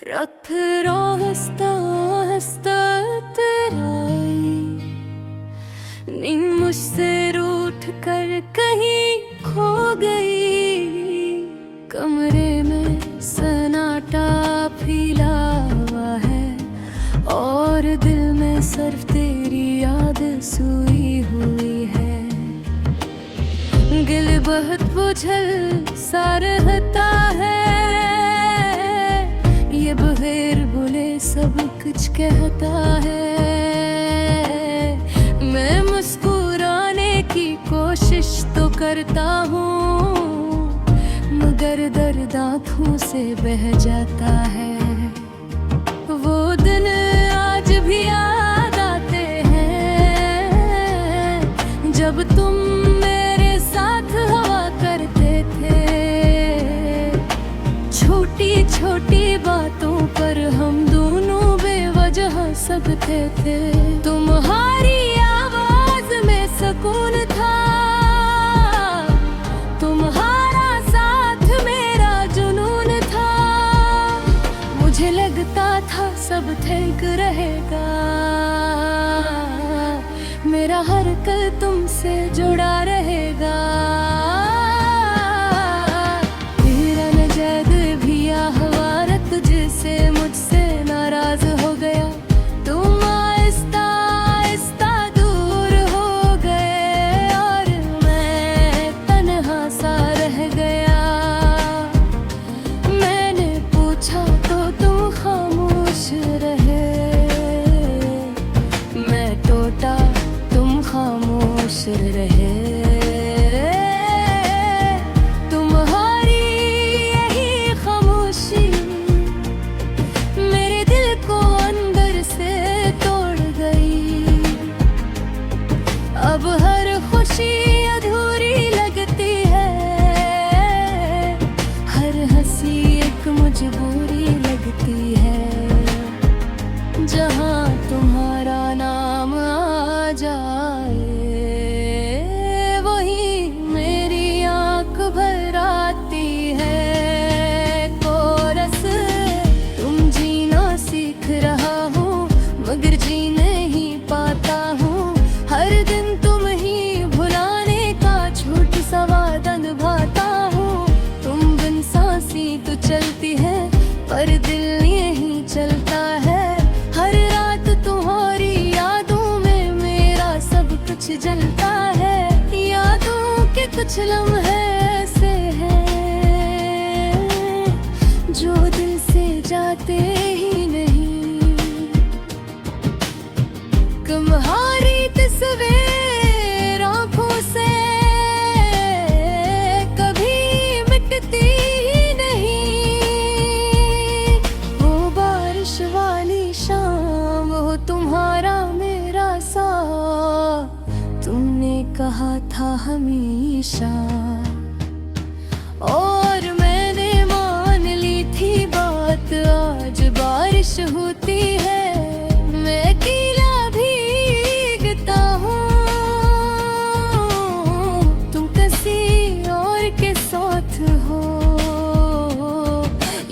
रख हंसता हंसता तेराई नींद मुझसे रूठ कर कहीं खो गई। कमरे में सन्नाटा फैला हुआ है और दिल में सिर्फ तेरी याद सोई हुई है। दिल बहुत बुझल सा रहता है, ये बगैर बोले सब कुछ कहता है। मैं मुस्कुराने की कोशिश तो करता हूँ, मगर दर्द आँखों से बह जाता है। वो दिन आज भी याद आते हैं जब तुम मेरे साथ हुआ करते थे। छोटी छोटी बातों पर हम दोनों बेवजह सकते थे। तुम्हारी आवाज में सुकून था, तुम्हारा साथ मेरा जुनून था। मुझे लगता था सब ठीक रहेगा, मेरा हर कल तुमसे जुड़ा रहेगा। तेरा नजद भी आहवारत तुझसे मुझसे नाराज हो गया। तुम आहिस्ता आहिस्ता दूर हो गए और मैं तन्हा सा रह गया। मैंने पूछा तो तुम खामोश रहे, मैं टोटा तुम खामोश रहे। तुम्हारी यही खामोशी मेरे दिल को अंदर से तोड़ गई। अब हर खुशी अधूरी लगती है, हर हंसी एक मजबूरी लगती है। जहाँ तुम्हारा नाम आ जाए वही मेरी आँख भर आती है। कोरस तुम जीना सीख रहा हूँ मगर जी नहीं पाता हूँ। हर दिन तुम ही भुलाने का झूठ सा वादा निभाता हूँ। तुम बिन सांसी तो चलती है पर दिल यहीं चलता है। हर रात तुम्हारी यादों में मेरा सब कुछ जलता है। यादों के कुछ लम्हे ऐसे हैं जो दिल से जाते ही नहीं। तुम्हारी तस्वीर आँखों से कभी मिटती ही नहीं। वो बारिश वाली शाम, वो तुम्हारा मेरा साथ, तुमने कहा था हमेशा और मैंने मान ली थी बात। आज बारिश होती है मैं गीला भीगता हूँ। तुम किसी और के साथ हो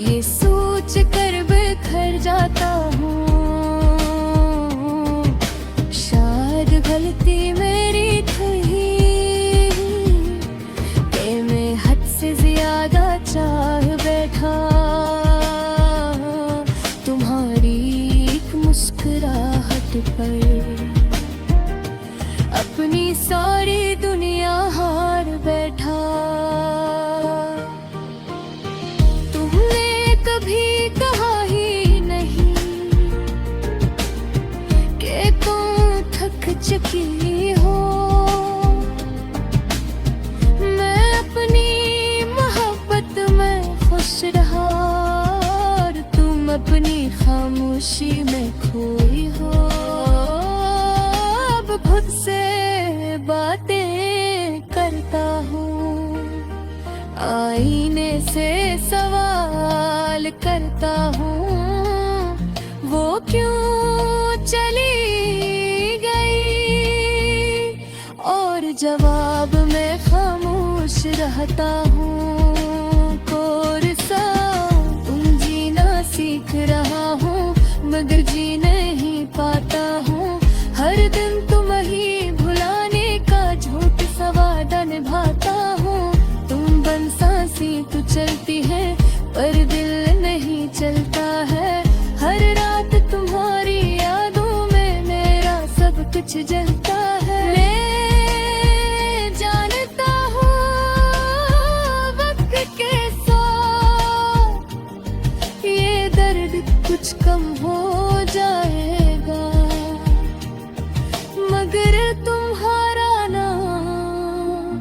ये सोच कर बिखर जाता हूँ। शायद गलती मेरी थी कि मैं हद से ज्यादा चाह बैठा। तुम्हारी एक मुस्कुराहट पर अपनी सारी दुनिया हार बैठा। तुमने कभी कहा ही नहीं कि तुम थक चुकी हो। मैं अपनी मोहब्बत में खुश रहा और तुम अपनी खामोशी में खोई हो। अब खुद से बातें करता हूँ, आईने से सवाल करता हूँ। वो क्यों चली गई और जवाब में खामोश रहता हूँ। कोरसा तुम जीना सीख रहा हूँ मगर जी नहीं पाता हूँ। हर दिन तुम ही भुलाने का झूठ सा वादा निभाता हूँ। तुम बन सांसी तो चलती है पर दिल नहीं चलता है। हर रात तुम्हारी यादों में मेरा सब कुछ जलता है। मैं जानता हूँ वक्त के साथ ये दर्द कुछ कम हो जाएगा मगर तुम्हारा नाम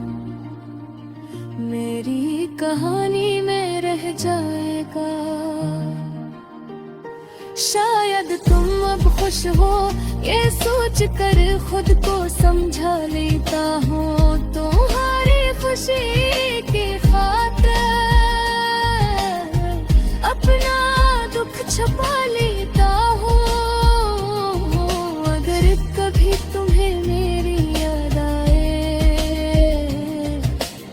मेरी कहानी में रह जाएगा। शायद तुम अब खुश हो ये सोच कर खुद को समझा लेता हूँ। तुम्हारी खुशी की खातिर अपना दुख छुपा लेता हूँ। अगर कभी तुम्हें मेरी याद आए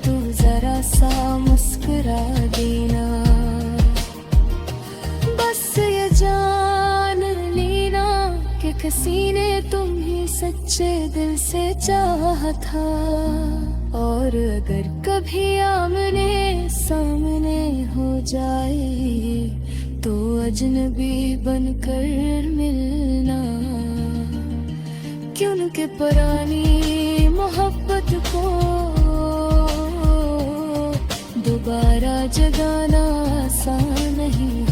तो जरा सा मुस्कुरा देना। बस ये जान लेना कि किसी ने तुम्हें सच्चे दिल से चाहा था। और अगर कभी आमने सामने हो जाए तो अजनबी बनकर मिलना। क्योंकि पुरानी मोहब्बत को दोबारा जगाना आसान नहीं